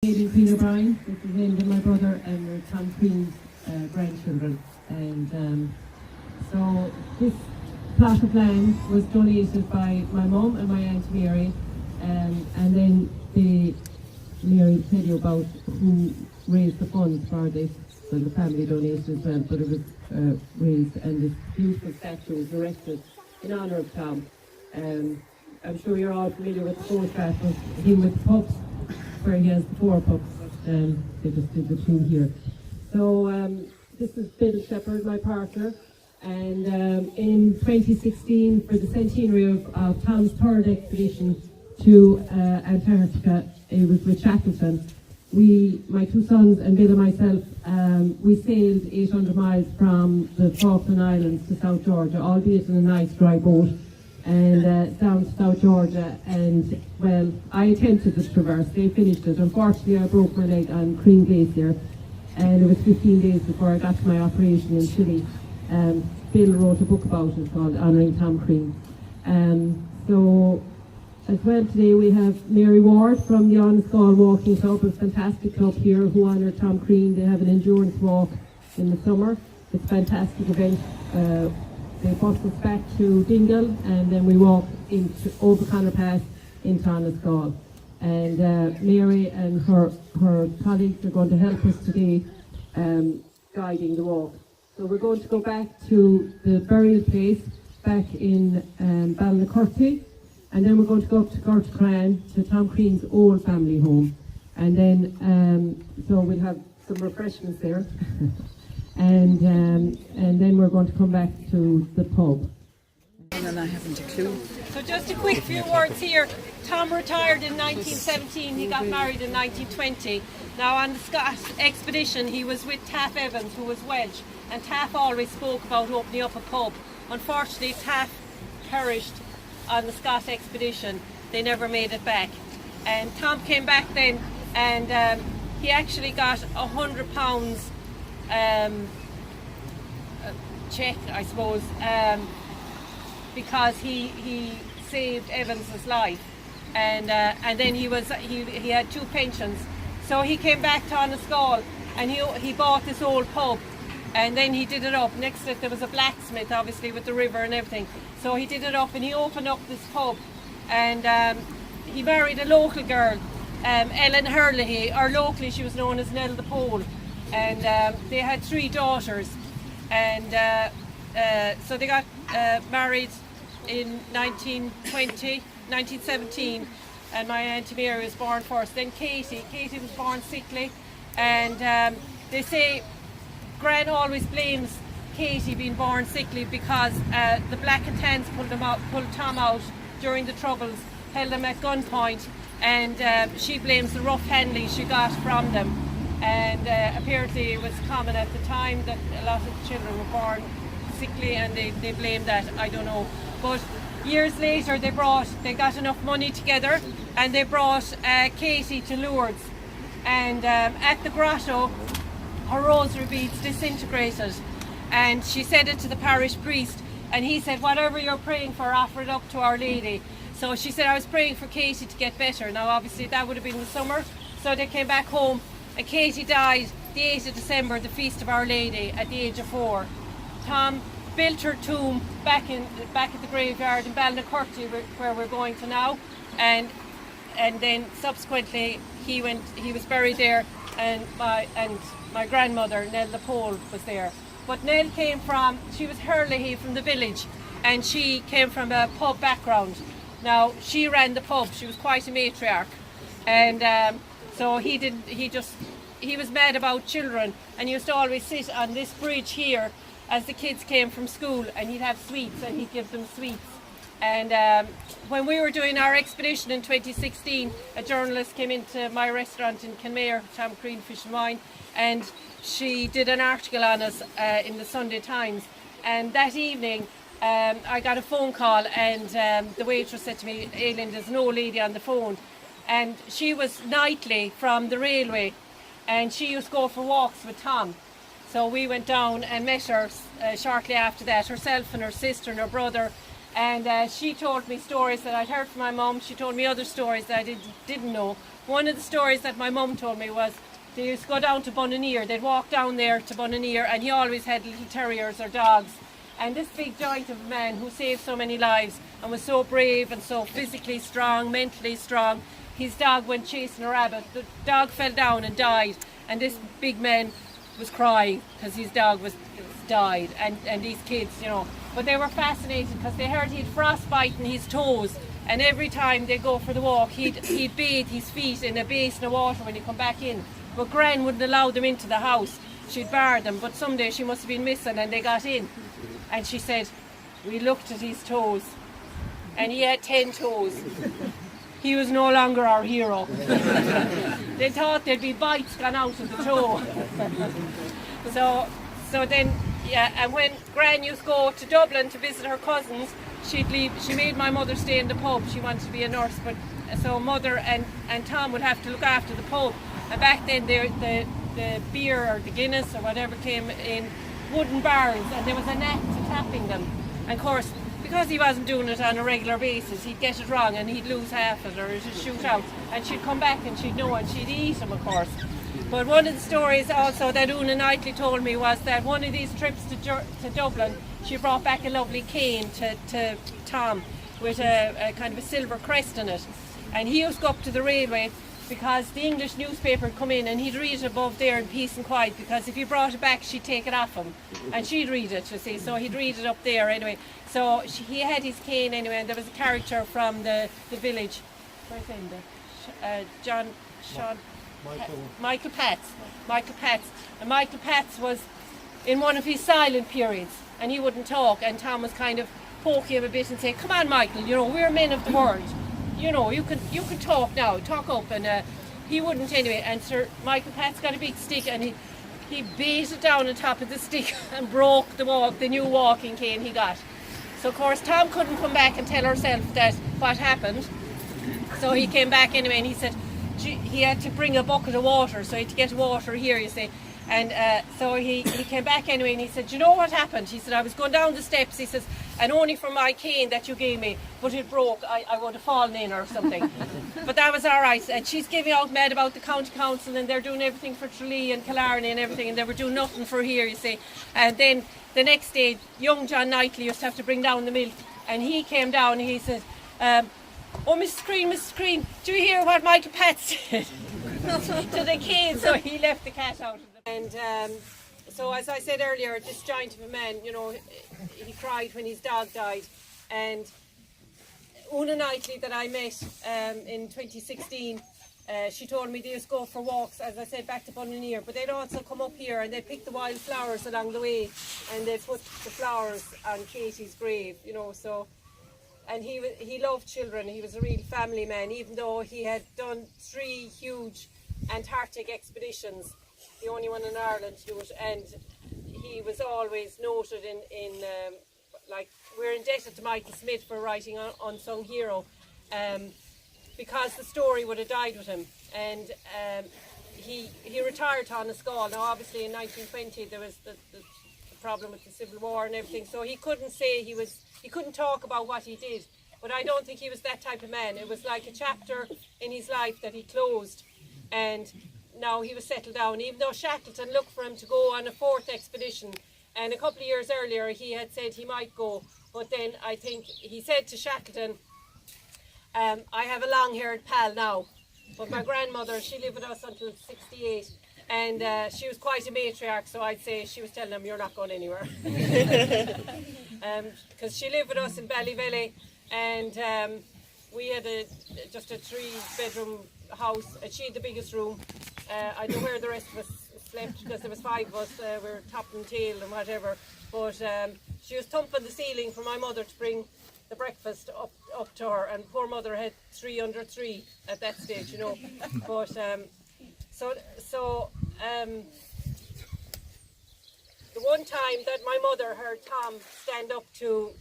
Lady Queen O'Brien, which is named after my brother, and we're Tom Crean's grandchildren. And so this plot of land was donated by my mum and my Aunt Mary, and then Mary tell you about who raised the funds for this. So the family donated as well, but it was raised, and this beautiful statue was erected in honour of Tom. I'm sure you're all familiar with the photograph of him with the pups, where he has the 4 pups, but they just did the 2 here. So this is Bill Shepherd, my partner, and in 2016, for the centenary of Tom's 3rd expedition to Antarctica, it was with Shackleton. My 2 sons and Bill and myself, we sailed 800 miles from the Falkland Islands to South Georgia, albeit in a nice dry boat, and down to South Georgia. And well, I attempted the traverse. They finished it. Unfortunately, I broke my leg on Crean Glacier, and it was 15 days before I got to my operation in Chile. Bill wrote a book about it called Honouring Tom Crean. So as well, today we have Mary Ward from the Annascaul Walking Club, a fantastic club here who honour Tom Crean. They have an endurance walk in the summer. It's a fantastic event. They bus us back to Dingle, and then we walk into over Connor Pass into Annascaul. And Mary and her colleagues are going to help us today guiding the walk. So we're going to go back to the burial place back in Ballinacurty, and then we're going to go up to Gortacran to Tom Crean's old family home. And then, so we'll have some refreshments there. and then we're going to come back to the pub. And I haven't a clue. So just a quick few words here. Tom retired in 1917, he got married in 1920. Now on the Scott expedition he was with Taff Evans, who was Welsh, and Taff always spoke about opening up a pub. Unfortunately Taff perished on the Scott expedition. They never made it back. And Tom came back then, and he actually got £100 check, I suppose, because he saved Evans's life, and then he had 2 pensions. So he came back to Annascaul, and he bought this old pub, and then he did it up. Next to it there was a blacksmith, obviously with the river and everything. So he did it up, and he opened up this pub, and he married a local girl, Ellen Herlihy, or locally she was known as Nell the Pole, and they had 3 daughters, and so they got married in 1917, and my Auntie Mary was born first. Then Katie was born sickly, and they say Gran always blames Katie being born sickly because the Black and Tans pulled Tom out during the Troubles, held him at gunpoint, and she blames the rough handling she got from them. And apparently it was common at the time that a lot of children were born sickly, and they blamed that, I don't know. But years later they got enough money together, and they brought Katie to Lourdes, and at the grotto her rosary beads disintegrated, and she said it to the parish priest, and he said, whatever you're praying for, offer it up to Our Lady. So she said, I was praying for Katie to get better. Now obviously that would have been the summer, so they came back home, and Katie died the 8th of December, the Feast of Our Lady, at the age of 4. Tom built her tomb back at the graveyard in Ballinacurty, where we're going to now, and then subsequently he was buried there, and my grandmother Nell the Pole was there. But Nell she was Herlihy from the village, and she came from a pub background. Now she ran the pub, she was quite a matriarch, and so he was mad about children, and he used to always sit on this bridge here as the kids came from school, and he'd have sweets, and he'd give them sweets. And when we were doing our expedition in 2016, a journalist came into my restaurant in Kenmare, Tom Crean Fish and Wine, and she did an article on us in the Sunday Times. And that evening I got a phone call, and the waitress said to me, Aileen, there's an old lady on the phone, and she was nightly from the railway, and she used to go for walks with Tom. So we went down and met her shortly after that, herself and her sister and her brother, And she told me stories that I'd heard from my mum. She told me other stories that I didn't know. One of the stories that my mum told me was they used to go down to Bunanier. They'd walk down there to Bunanier, and he always had little terriers or dogs. And this big giant of a man who saved so many lives and was so brave and so physically strong, mentally strong, his dog went chasing a rabbit. The dog fell down and died, and this big man was crying because his dog was died, and these kids, you know. But they were fascinated because they heard he had frostbite in his toes, and every time they go for the walk, he'd bathe his feet in a basin of water when he come back in. But Gran wouldn't allow them into the house. She'd bar them, but someday she must have been missing and they got in. And she said, we looked at his toes, and he had 10 toes. He was no longer our hero. They thought there'd be bites gone out of the toe. So then, yeah, and when Gran used to go to Dublin to visit her cousins, she'd leave. She made my mother stay in the pub. She wanted to be a nurse, but so Mother and Tom would have to look after the pub. And back then, the beer or the Guinness or whatever came in wooden barrels, and there was a net to tapping them. And of course, because he wasn't doing it on a regular basis, he'd get it wrong and he'd lose half it or it'd shoot out. And she'd come back and she'd know and she'd eat him, of course. But one of the stories also that Una Knightley told me was that one of these trips to Dublin, she brought back a lovely cane to Tom with a kind of a silver crest on it. And he used to go up to the railway because the English newspaper would come in and he'd read it above there in peace and quiet, because if he brought it back she'd take it off him and she'd read it, you see, so he'd read it up there anyway. So he had his cane anyway, and there was a character from the village, where's him, Michael Patz. And Michael Patz was in one of his silent periods and he wouldn't talk, and Tom was kind of poking him a bit and saying, come on Michael, you know, we're men of the world. You know, you can talk now, talk up. And he wouldn't anyway. And Sir Michael Pat's got a big stick, and he beat it down on top of the stick and broke the new walking cane he got. So of course Tom couldn't come back and tell herself that what happened. So he came back anyway, and he said he had to bring a bucket of water, so he had to get water here, you see. And so he came back anyway, and he said, you know what happened? He said, I was going down the steps, he says, and only from my cane that you gave me, but it broke. I would have fallen in or something. But that was all right. And she's giving out mad about the county council, and they're doing everything for Tralee and Killarney and everything, and they were doing nothing for here, you see. And then the next day, young John Knightley used to have to bring down the milk, and he came down and he said, oh, Mrs. Crean, do you hear what Michael Pat said to the kids? So he left the cat out of them. And so as I said earlier, this giant of a man, you know, he cried when his dog died. And Una Knightley that I met in 2016, she told me they used to go for walks, as I said, back to Bunanier, but they'd also come up here and they'd pick the wild flowers along the way, and they'd put the flowers on Katie's grave, you know. So, and he loved children. He was a real family man, even though he had done 3 huge Antarctic expeditions, the only one in Ireland to do it, and he was always noted in like, we're indebted to Michael Smith for writing Unsung Hero, because the story would have died with him. And he retired to Annascaul. Now obviously in 1920 there was the problem with the Civil War and everything, so he couldn't say he couldn't talk about what he did. But I don't think he was that type of man. It was like a chapter in his life that he closed, and now he was settled down, even though Shackleton looked for him to go on a 4th expedition, and a couple of years earlier he had said he might go, but then I think he said to Shackleton, I have a long-haired pal now. But my grandmother, she lived with us until 68, and she was quite a matriarch, so I'd say she was telling him, you're not going anywhere. Because she lived with us in Ballyvelly, and we had just a 3-bedroom house, and she had the biggest room. I don't know where the rest of us slept, because there was 5 of us, we were top and tail and whatever, but she was thumping the ceiling for my mother to bring the breakfast up to her, and poor mother had 3 under 3 at that stage, you know. But the one time that my mother heard Tom stand up to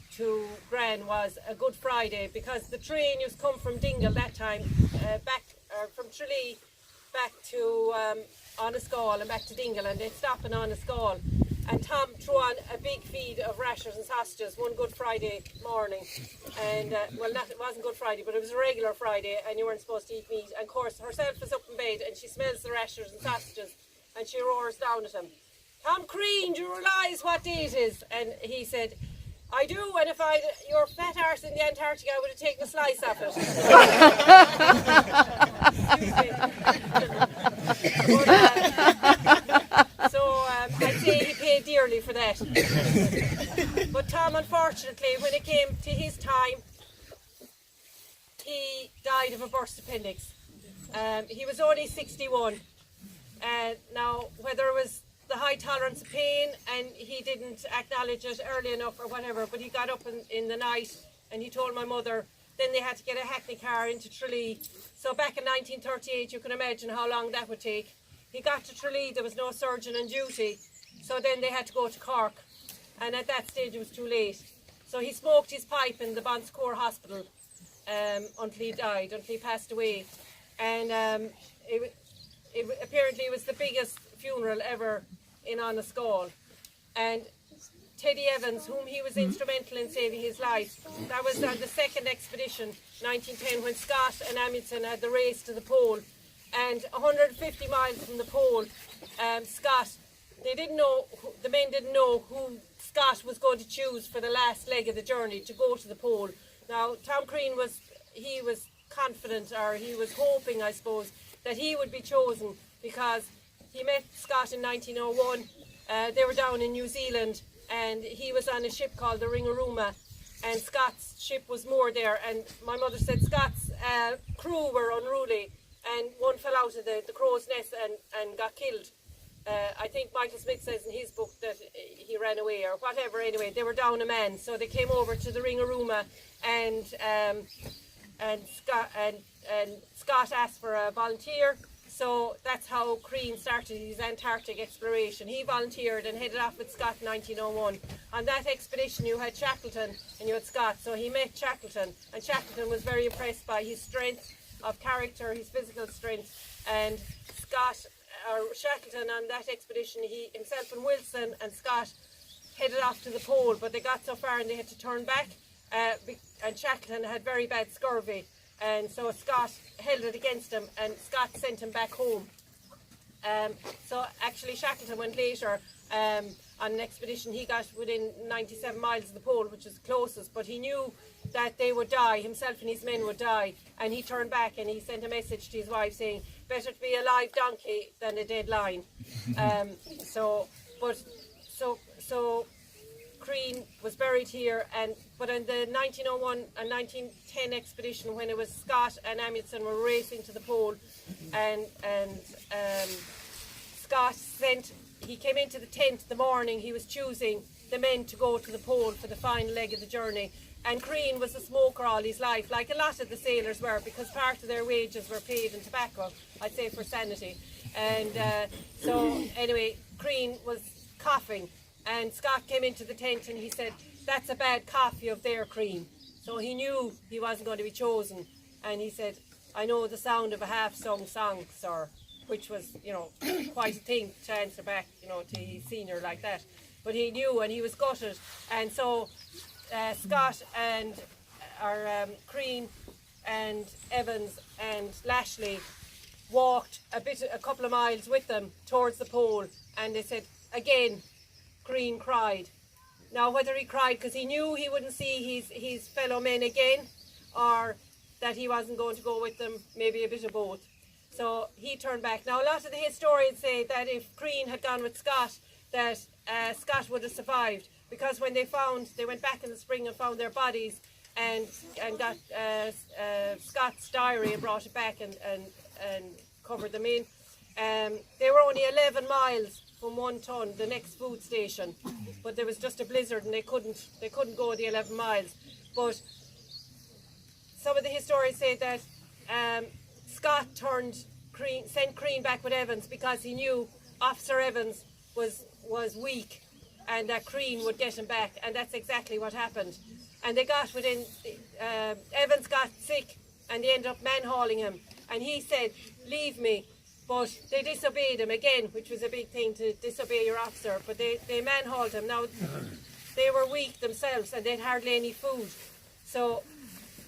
Gran was a Good Friday, because the train used to come from Dingle that time, from Tralee back to Annascaul and back to Dingle, and they'd stop in Annascaul. and Tom threw on a big feed of rashers and sausages one Good Friday morning. And, it wasn't Good Friday, but it was a regular Friday, and you weren't supposed to eat meat. And of course, herself was up in bed, and she smells the rashers and sausages, and she roars down at him, "Tom Crean, do you realise what day it is?" And he said, "I do, and if I your fat arse in the Antarctic, I would have taken a slice of it." I'd say he paid dearly for that. But Tom, unfortunately, when it came to his time, he died of a burst appendix. He was only 61. Now, whether it was the high tolerance of pain and he didn't acknowledge it early enough or whatever, but he got up in the night and he told my mother. Then they had to get a hackney car into Tralee. So back in 1938, you can imagine how long that would take. He got to Tralee, there was no surgeon on duty, so then they had to go to Cork, and at that stage it was too late. So he smoked his pipe in the Bonsecourt Hospital until he died, until he passed away. And apparently it was the biggest funeral ever in Annascaul. And Teddy Evans, whom he was instrumental in saving his life, that was on the second expedition, 1910, when Scott and Amundsen had the race to the pole. And 150 miles from the pole, Scott, the men didn't know who Scott was going to choose for the last leg of the journey to go to the pole. Now, Tom Crean was confident, or he was hoping, I suppose, that he would be chosen, because he met Scott in 1901. They were down in New Zealand, and he was on a ship called the Ringarooma, and Scott's ship was moored there, and my mother said Scott's crew were unruly, and one fell out of the crow's nest and got killed. I think Michael Smith says in his book that he ran away or whatever. Anyway, they were down a man, so they came over to the Ringarooma, and Scott asked for a volunteer. So that's how Crean started his Antarctic exploration. He volunteered and headed off with Scott in 1901. On that expedition you had Shackleton and you had Scott, so he met Shackleton, and Shackleton was very impressed by his strength of character, his physical strength, and Shackleton on that expedition, he himself and Wilson and Scott headed off to the pole, but they got so far and they had to turn back, and Shackleton had very bad scurvy, and so Scott held it against him, and Scott sent him back home. So actually Shackleton went later on an expedition. He got within 97 miles of the pole, which is the closest, but he knew that they would die, himself and his men would die, and he turned back and he sent a message to his wife saying, "Better to be a live donkey than a dead lion." So Crean was buried here, but in the 1901 and 1910 expedition, when it was Scott and Amundsen were racing to the pole, and Scott he came into the tent the morning he was choosing the men to go to the pole for the final leg of the journey. And Crean was a smoker all his life, like a lot of the sailors were, because part of their wages were paid in tobacco, I'd say, for sanity. And so anyway, Crean was coughing, and Scott came into the tent and he said, "That's a bad cough you have there, Crean." So he knew he wasn't going to be chosen, and he said, "I know the sound of a half-sung song, sir," which was, quite a thing to answer back, to his senior like that. But he knew, and he was gutted, and so Scott and Crean and Evans and Lashley walked a couple of miles with them towards the pole, and they said again Crean cried. Now whether he cried because he knew he wouldn't see his fellow men again, or that he wasn't going to go with them, maybe a bit of both. So he turned back. Now a lot of the historians say that if Crean had gone with Scott, that Scott would have survived, because when they went back in the spring and found their bodies and got Scott's diary and brought it back and covered them in. They were only 11 miles from One Ton, the next food station, but there was just a blizzard and they couldn't go the 11 miles. But some of the historians say that Scott sent Crean back with Evans because he knew Officer Evans was weak, and that Crean would get him back, and that's exactly what happened. And they got Evans got sick, and they ended up man-hauling him, and he said, "Leave me." but they disobeyed him again, which was a big thing, to disobey your officer. But they manhauled him. Now, they were weak themselves and they had hardly any food. So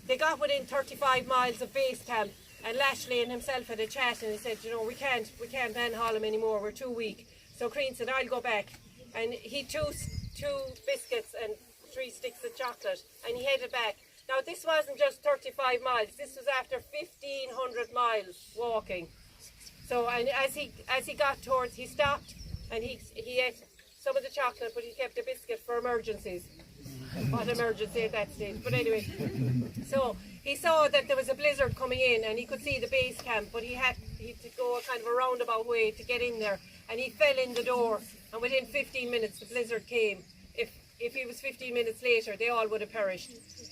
they got within 35 miles of base camp, and Lashley and himself had a chat, and he said, you know, we can't manhaul him anymore, we're too weak. So Crean said, I'll go back. And he took 2 biscuits and 3 sticks of chocolate, and he headed back. Now, this wasn't just 35 miles, this was after 1,500 miles walking. So, and as he got towards, he stopped, and he ate some of the chocolate, but he kept a biscuit for emergencies. What emergency at that stage? But anyway, so he saw that there was a blizzard coming in, and he could see the base camp, but he had to go kind of a roundabout way to get in there, and he fell in the door, and within 15 minutes the blizzard came. If he was 15 minutes later, they all would have perished.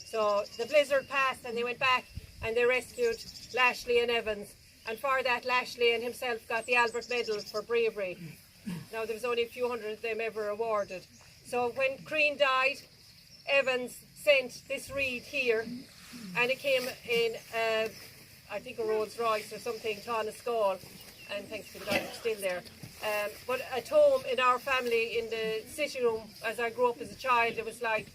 So the blizzard passed, and they went back and they rescued Lashley and Evans, and for that Lashley and himself got the Albert Medal for bravery. Now, there was only a few hundred of them ever awarded. So when Crean died, Evans sent this wreath here, and it came in, I think, a Rolls Royce or something, to Annascaul, and thanks to the God it's still there. But at home in our family, in the sitting room, as I grew up as a child, it was like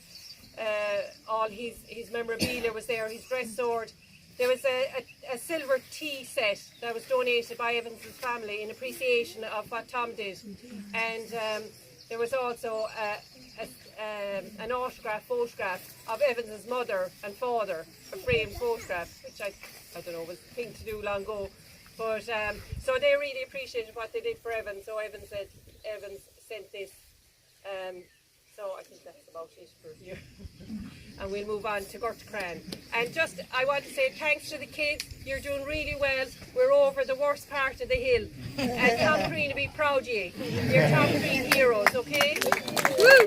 all his memorabilia was there, his dress sword. There was a silver tea set that was donated by Evans's family in appreciation of what Tom did. And there was also an photograph of Evans's mother and father, a framed photograph, which I don't know, was a thing to do long ago. But so they really appreciated what they did for Evans. So Evans sent this. So I think that's about it for here. And we'll move on to Crean. And just, I want to say thanks to the kids. You're doing really well. We're over the worst part of the hill. And Tom Crean will be proud of you. You're Tom Crean heroes, okay? Woo!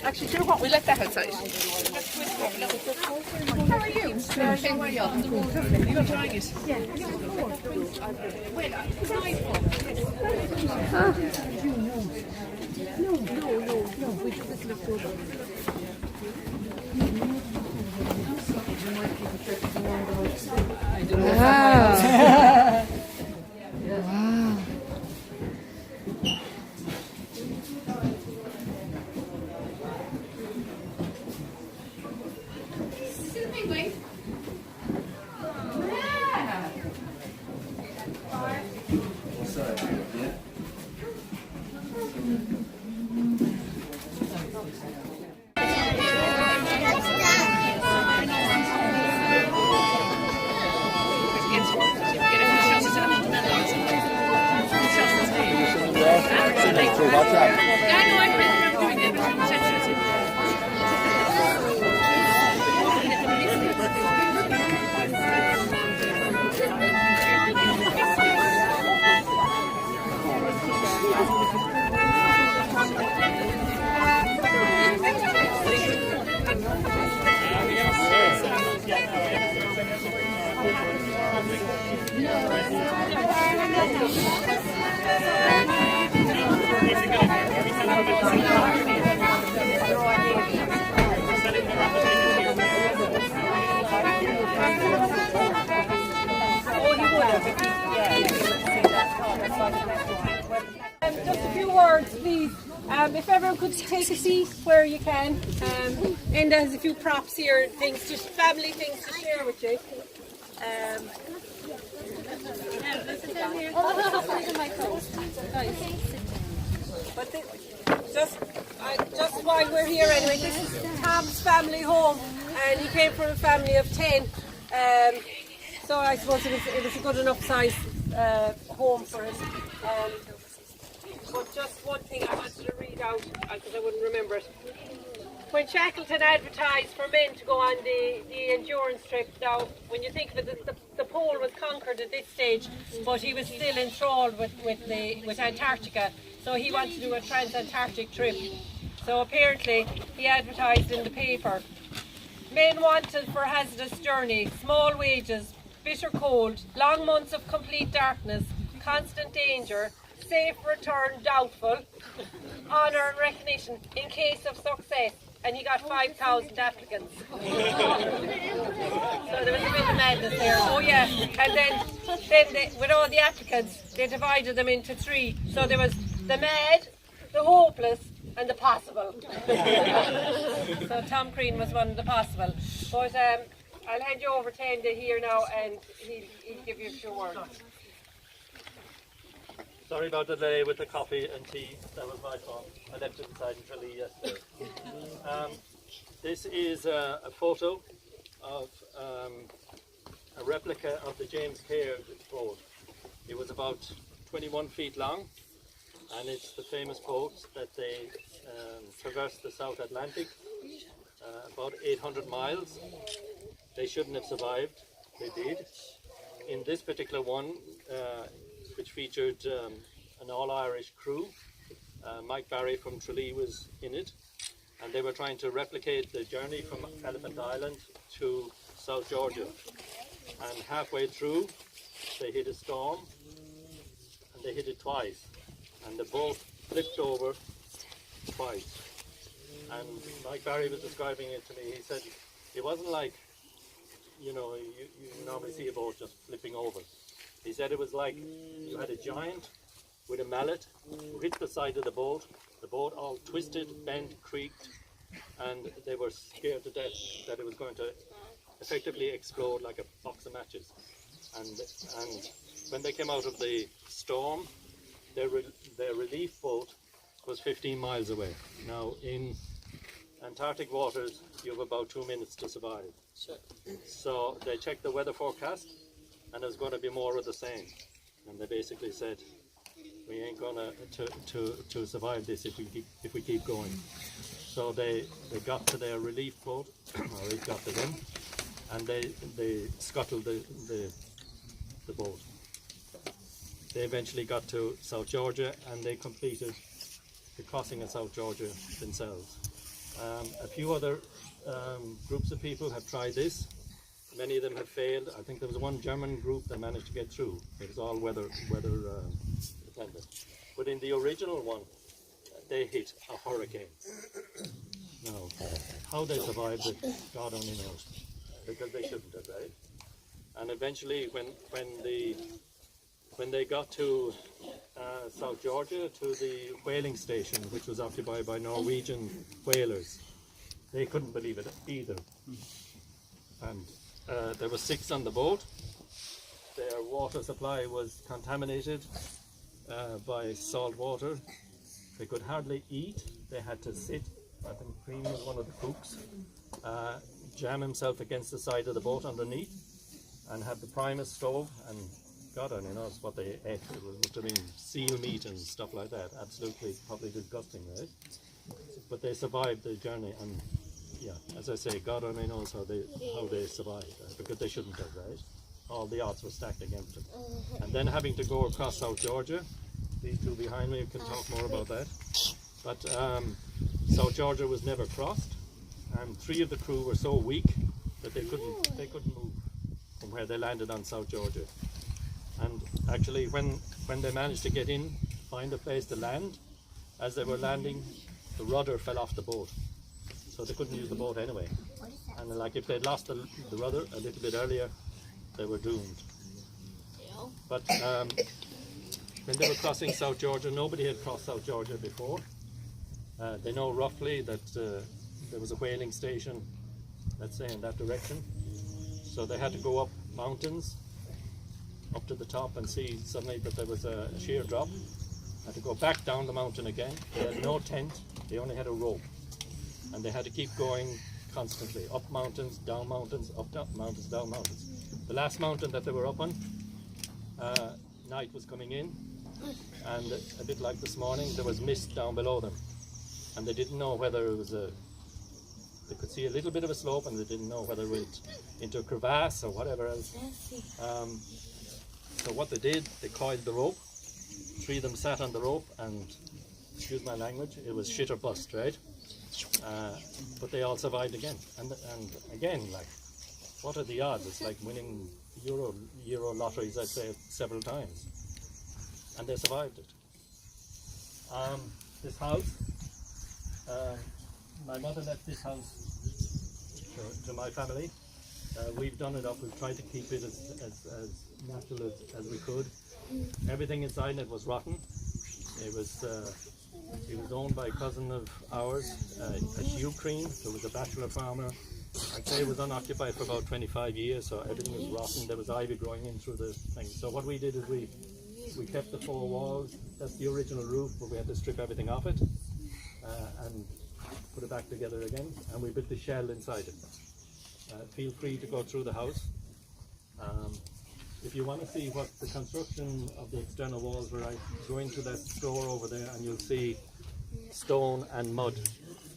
Actually, do you know what? We let that outside. How are you? How are you? You're enjoying it? Yeah. No. We do this in October. Wow. Wow. It's Just a few words, please. If everyone could take a seat where you can. And there's a few props here, things, just family things to share with you. But just while we're here anyway, this is Tom's family home, and he came from a family of 10. So I suppose it was a good enough size home for us. But just one thing I wanted to read out, because I wouldn't remember it. When Shackleton advertised for men to go on the endurance trip, now when you think of it, the pole was conquered at this stage, but he was still enthralled with Antarctica, so he wanted to do a trans-Antarctic trip. So apparently he advertised in the paper, men wanted for hazardous journey, small wages, bitter cold, long months of complete darkness, constant danger, safe return doubtful, honour and recognition in case of success. And he got 5,000 applicants. So there was a bit of madness there. Oh yeah, and then with all the applicants, they divided them into 3. So there was the mad, the hopeless, and the possible. So Tom Crean was one of the possible. But I'll hand you over to Enda here now, and he'll give you a few words. Sorry about the delay with the coffee and tea. That was my fault. I left it inside in Tralee yesterday. This is a photo of a replica of the James Caird boat. It was about 21 feet long, and it's the famous boat that they traversed the South Atlantic, about 800 miles. They shouldn't have survived. They did. In this particular one, which featured an all-Irish crew, Mike Barry from Tralee was in it, and they were trying to replicate the journey from Elephant Island to South Georgia. And halfway through, they hit a storm, and they hit it twice, and the boat flipped over twice. And Mike Barry was describing it to me. He said it wasn't like, you know, you normally see a boat just flipping over. He said it was like you had a giant with a mallet who hit the side of the boat all twisted, bent, creaked, and they were scared to death that it was going to effectively explode like a box of matches. And when they came out of the storm, their relief boat was 15 miles away. Now in Antarctic waters, you have about 2 minutes to survive. So they checked the weather forecast, and there's going to be more of the same. And they basically said, we ain't going to survive this if we keep going. So they got to their relief boat, or it got to them, and they scuttled the boat. They eventually got to South Georgia, and they completed the crossing of South Georgia themselves. A few other groups of people have tried this. Many of them have failed. I think there was one German group that managed to get through. It was all weather dependent. But in the original one, they hit a hurricane. Now, how they survived it, God only knows, because they shouldn't have, right? And eventually, when they got to South Georgia, to the whaling station, which was occupied by Norwegian whalers, they couldn't believe it either. And there were 6 on the boat. Their water supply was contaminated by salt water. They could hardly eat. They had to sit. I think Crean was one of the cooks. Jam himself against the side of the boat underneath, and have the Primus stove. And God only knows what they ate. It must have been seal meat and stuff like that. Absolutely, probably disgusting, right? But they survived the journey, and yeah, as I say, God only knows how they survived, because they shouldn't have, right? All the odds were stacked against them. And then having to go across South Georgia, these two behind me can talk more about that. But South Georgia was never crossed, and 3 of the crew were so weak that they couldn't move from where they landed on South Georgia. And actually, when they managed to get in, find a place to land, as they were landing, the rudder fell off the boat, so they couldn't use the boat anyway. And like if they'd lost the rudder a little bit earlier, they were doomed. But when they were crossing South Georgia, nobody had crossed South Georgia before. They know roughly that there was a whaling station, let's say in that direction. So they had to go up mountains, up to the top, and see suddenly that there was a sheer drop. Had to go back down the mountain again. They had no tent, they only had a rope. And they had to keep going constantly, up mountains, down mountains, up down mountains, down mountains. The last mountain that they were up on, night was coming in, and a bit like this morning, there was mist down below them. And they didn't know whether it was they could see a little bit of a slope, and they didn't know whether it went into a crevasse or whatever else. So what they did, they coiled the rope. 3 of them sat on the rope, and excuse my language, it was shit or bust, right? But they all survived again. And again, like, what are the odds? It's like winning Euro lotteries, I'd say, several times. And they survived it. This house, my mother left this house to my family. We've done it up. We've tried to keep it as natural as we could. Everything inside it was rotten. It was owned by a cousin of ours, a Hugh Crean, who was a bachelor farmer. I'd say it was unoccupied for about 25 years, so everything was rotten. There was ivy growing in through the thing. So what we did is we kept the 4 walls. That's the original roof, but we had to strip everything off it and put it back together again. And we built the shell inside it. Feel free to go through the house. If you want to see what the construction of the external walls were like, go into that store over there and you'll see stone and mud,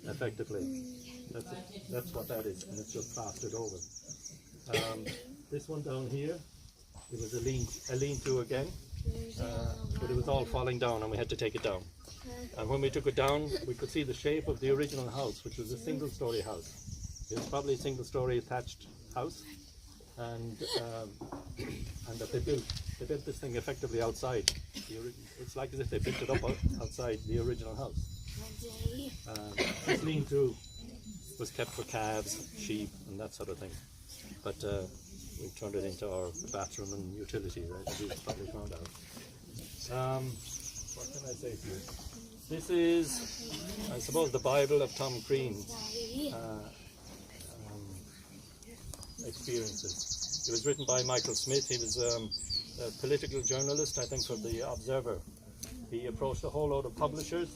effectively. That's what that is, and it's just plastered over. This one down here, it was a lean-to again, but it was all falling down and we had to take it down. And when we took it down, we could see the shape of the original house, which was a single-story house. It was probably a single-story attached house. And that they built this thing effectively outside. It's like as if they built it up outside the original house. This lean-to was kept for calves, sheep, and that sort of thing. But we turned it into our bathroom and utility, right? As you probably found out. What can I say to you? This is, I suppose, the Bible of Tom Crean's experiences. It was written by Michael Smith. He was a political journalist, I think, for the Observer. He approached a whole load of publishers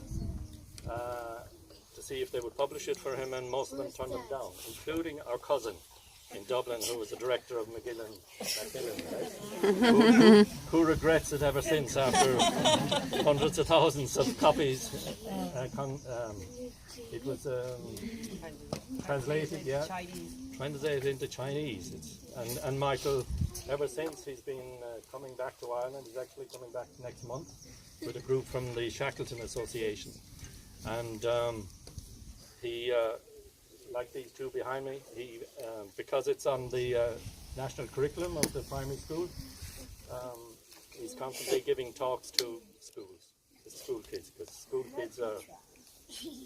to see if they would publish it for him, and most of them turned them down, including our cousin in Dublin, who was the director of Macmillan, right? who regrets it ever since after hundreds of thousands of copies. It was translated, translated into Chinese. And Michael, ever since, he's been coming back to Ireland. He's actually coming back next month with a group from the Shackleton Association. And he, like these two behind me, he because it's on the national curriculum of the primary school, he's constantly giving talks to schools, the school kids, because school kids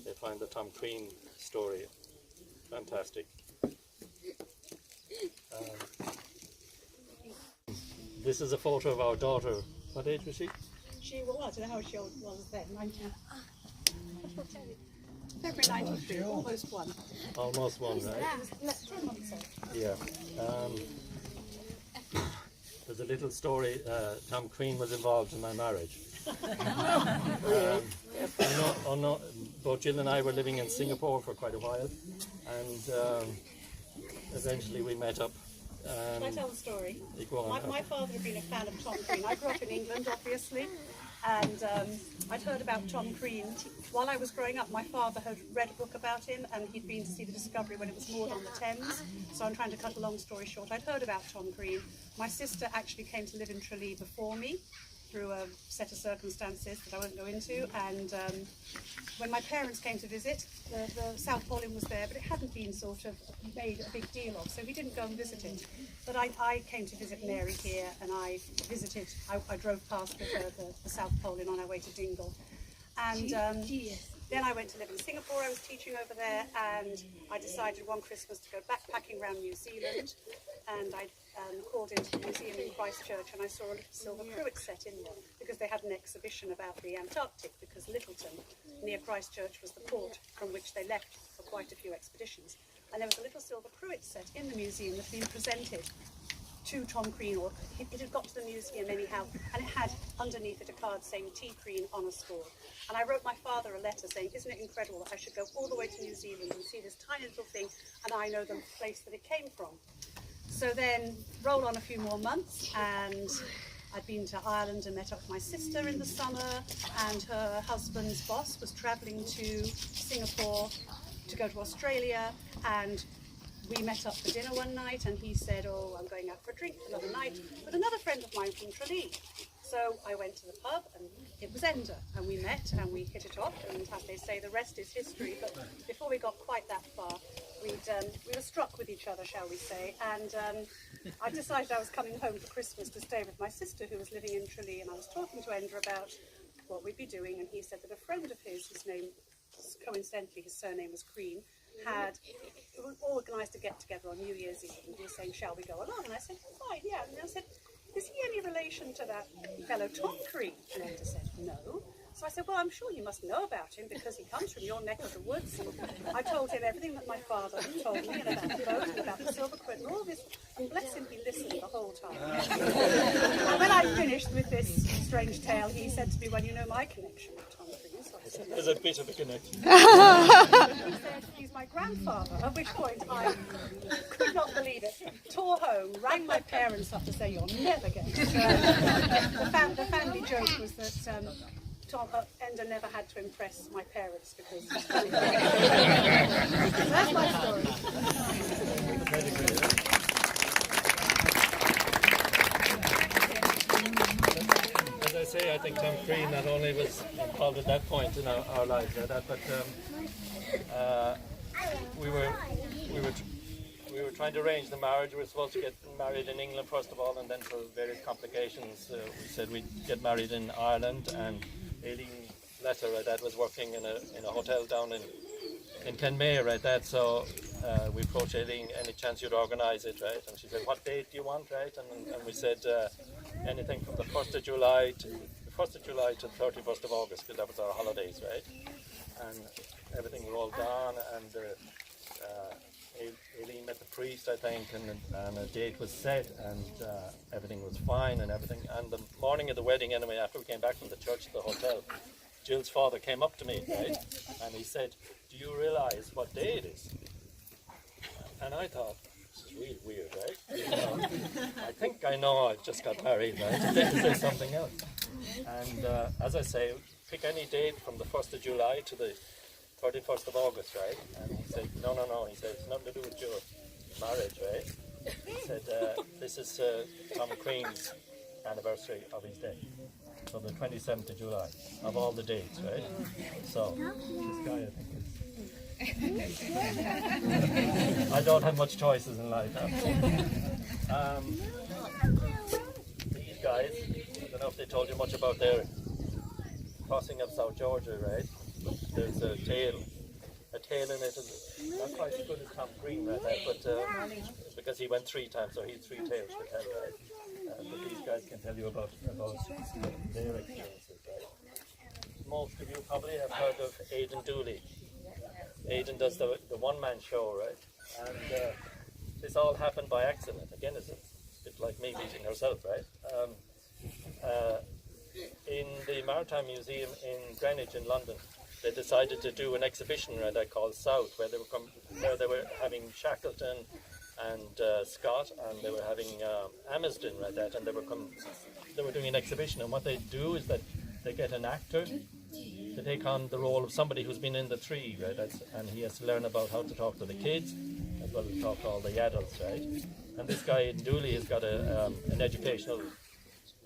they find the Tom Crean story fantastic. This is a photo of our daughter. What age was she? She was, I don't know how she was then, 19. February 93, almost one. Almost one, right? 10 months old. Yeah. There's a little story. Tom Crean was involved in my marriage. Both Jill and I were living in Singapore for quite a while, and eventually we met up. Can I tell the story? Go on. My father had been a fan of Tom Crean. I grew up in England, obviously, and I'd heard about Tom Crean. While I was growing up, my father had read a book about him, and he'd been to see the Discovery when it was moored on the Thames. So I'm trying to cut a long story short. I'd heard about Tom Crean. My sister actually came to live in Tralee before me. through a set of circumstances that I won't go into, and when my parents came to visit, the South Pole was there, but it hadn't been sort of made a big deal of, so we didn't go and visit it. But I came to visit Mary here, and I visited, I drove past the South Pole on our way to Dingle. And then I went to live in Singapore. I was teaching over there, and I decided one Christmas to go backpacking around New Zealand, and I called into the museum in Christchurch, and I saw a little silver cruet set in there because they had an exhibition about the Antarctic, because Lyttelton near Christchurch was the port from which they left for quite a few expeditions. And there was a little silver cruet set in the museum that had been presented to Tom Crean, or it had got to the museum anyhow, and it had underneath it a card saying T. Crean, Annascaul. And I wrote my father a letter saying, isn't it incredible that I should go all the way to New Zealand and see this tiny little thing, and I know the place that it came from. So then roll on a few more months, and I'd been to Ireland and met up with my sister in the summer, and her husband's boss was travelling to Singapore to go to Australia, and we met up for dinner one night, and he said, oh, I'm going out for a drink another night with another friend of mine from Tralee. So I went to the pub, and it was Enda, and we met and we hit it off, and as they say, the rest is history. But before we got quite that far, we were struck with each other, shall we say, and I decided I was coming home for Christmas to stay with my sister who was living in Tralee, and I was talking to Enda about what we'd be doing, and he said that a friend of his name, coincidentally his surname was Crean, had organised a get-together on New Year's Eve, and he was saying, shall we go along? And I said, fine, yeah. And I said, is he any relation to that fellow Tom Crean? And Enda said, no. So I said, well, I'm sure you must know about him because he comes from your neck of the woods. And I told him everything that my father had told me, and about the boat and about the silver quid and all this. And bless him, he listened the whole time. And when I finished with this strange tale, he said to me, well, you know my connection with Tom Crean. So I said, there's a bit of a connection. he said, he's my grandfather, at which point I could not believe it. Tore home, rang my parents up to say, you're never getting it. The family joke was that Enda never had to impress my parents because so that's my story. As I say, I think Tom Crean not only was involved at that point in our lives, but we were trying to arrange the marriage. We were supposed to get married in England first of all, and then for various complications, we said we'd get married in Ireland. And Aileen Lesser, that was working in a hotel down in Kenmare, so we approached Aileen, any chance you'd organise it, right? And she said, what date do you want, right? And we said anything from the 1st of July to the 31st of August, because that was our holidays, right? And everything rolled on, and Aileen met the priest, I think, and a date was set, and everything was fine and everything. And the morning of the wedding, anyway, after we came back from the church to the hotel, Jill's father came up to me, right? And he said, do you realise what day it is? And I thought, this is really weird, right? You know, I think I know I've just got married, right? And then he said something else. And as I say, pick any date from the 1st of July to the 31st of August, right? And he said, no. He said, it's nothing to do with your marriage, right? He said, this is Tom Crean's anniversary of his death. So the 27th of July, of all the dates, right? So, this guy, I think, is... I don't have much choices in life. These guys, I don't know if they told you much about their crossing of South Georgia, right? There's a tale in it, not quite as good as Tom Crean, right? But because he went 3 times, so he had 3 tales to tell, right? But these guys can tell you about their experiences, right? Most of you probably have heard of Aidan Dooley. Aidan does the one-man show, right? And this all happened by accident. Again, it's a bit like me meeting herself, right? In the Maritime Museum in Greenwich in London, they decided to do an exhibition called South, where they were having Shackleton and Scott, and they were having Amesden, and they were doing an exhibition. And what they do is that they get an actor to take on the role of somebody who's been in the tree, right? And he has to learn about how to talk to the kids as well as talk to all the adults, right? And this guy in Dooley has got an educational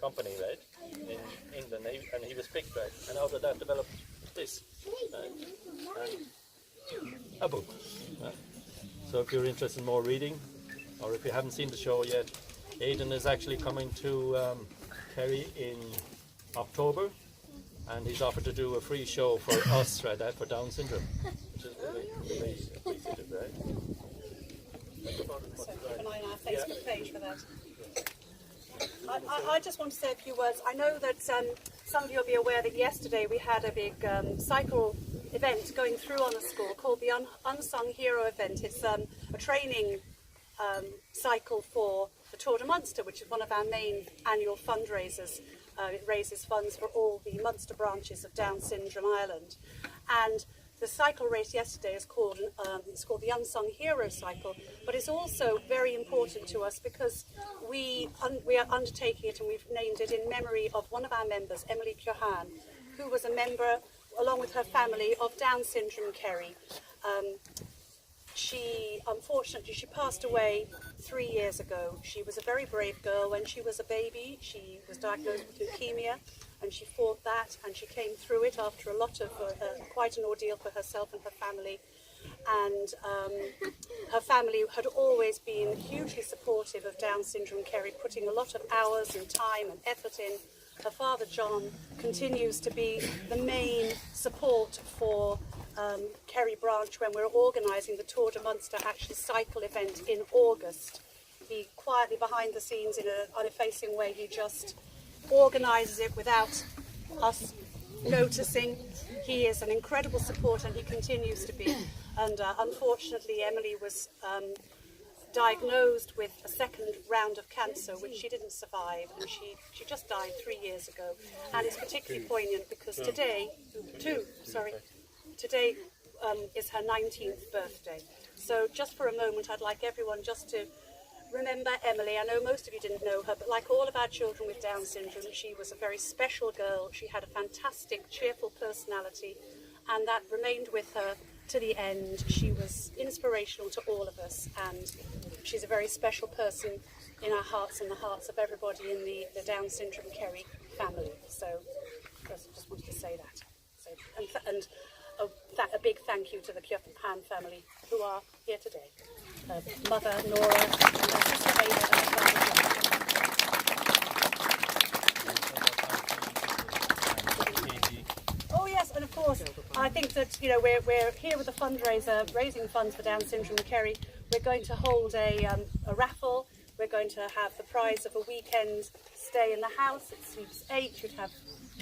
company, right? in England, and he was picked right, and out of that developed this, and a book. So if you're interested in more reading, or if you haven't seen the show yet, Aidan is actually coming to Kerry in October, and he's offered to do a free show for us, right, for Down syndrome, which is really appreciated, right? So keep an eye on our Facebook page for that. I just want to say a few words. I know that some of you will be aware that yesterday we had a big cycle event going through Annascaul called the Unsung Hero event. It's a training cycle for the Tour de Munster, which is one of our main annual fundraisers. It raises funds for all the Munster branches of Down Syndrome Ireland. And the cycle race yesterday is called the Unsung Hero Cycle, but it's also very important to us because we are undertaking it, and we've named it in memory of one of our members, Emily Curhan, who was a member, along with her family, of Down Syndrome Kerry. Unfortunately, she passed away 3 years ago. She was a very brave girl. When she was a baby, she was diagnosed with leukemia, and she fought that, and she came through it after a lot of quite an ordeal for herself and her family. And her family had always been hugely supportive of Down Syndrome Kerry, putting a lot of hours and time and effort in. Her father, John, continues to be the main support for Kerry branch when we're organising the Tour de Munster actual cycle event in August. He quietly behind the scenes in an uneffacing way, he just organises it without us noticing. He is an incredible support, and he continues to be. And unfortunately, Emily was diagnosed with a second round of cancer, which she didn't survive, and she just died 3 years ago. And it's particularly poignant because today is her 19th birthday. So just for a moment, I'd like everyone just to remember Emily. I know most of you didn't know her, but like all of our children with Down syndrome, she was a very special girl. She had a fantastic, cheerful personality, and that remained with her to the end. She was inspirational to all of us, and she's a very special person in our hearts and the hearts of everybody in the Down Syndrome Kerry family. So just wanted to say that. So, and a big thank you to the Curhan family who are here today. Mother Nora, and her sister Ada, and her father John. Oh yes, and of course, I think that we're here with a fundraiser raising funds for Down Syndrome Kerry. We're going to hold a raffle. We're going to have the prize of a weekend stay in the house. It sleeps 8. You'd have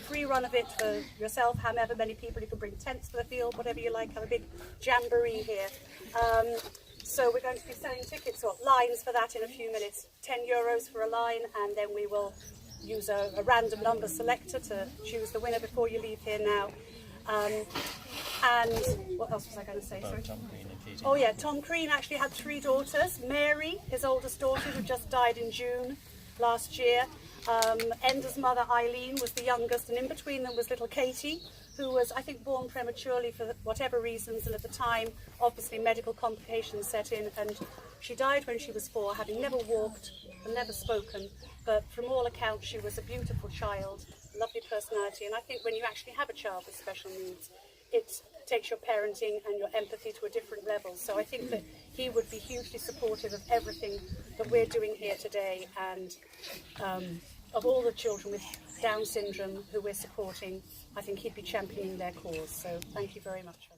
free run of it for yourself, however many people. You can bring tents for the field, whatever you like. Have a big jamboree here. So we're going to be selling tickets or lines for that in a few minutes. €10 for a line, and then we will use a random number selector to choose the winner before you leave here now. And what else was I going to say? Sorry. Tom Crean and Katie. Oh yeah, Tom Crean actually had 3 daughters. Mary, his oldest daughter, who just died in June last year. Enda's mother, Eileen, was the youngest, and in between them was little Katie, who was, I think, born prematurely for whatever reasons, and at the time, obviously, medical complications set in, and she died when she was 4, having never walked and never spoken, but from all accounts, she was a beautiful child, lovely personality, and I think when you actually have a child with special needs, it takes your parenting and your empathy to a different level. So I think that he would be hugely supportive of everything that we're doing here today, and of all the children with Down syndrome who we're supporting, I think he'd be championing their cause. So thank you very much.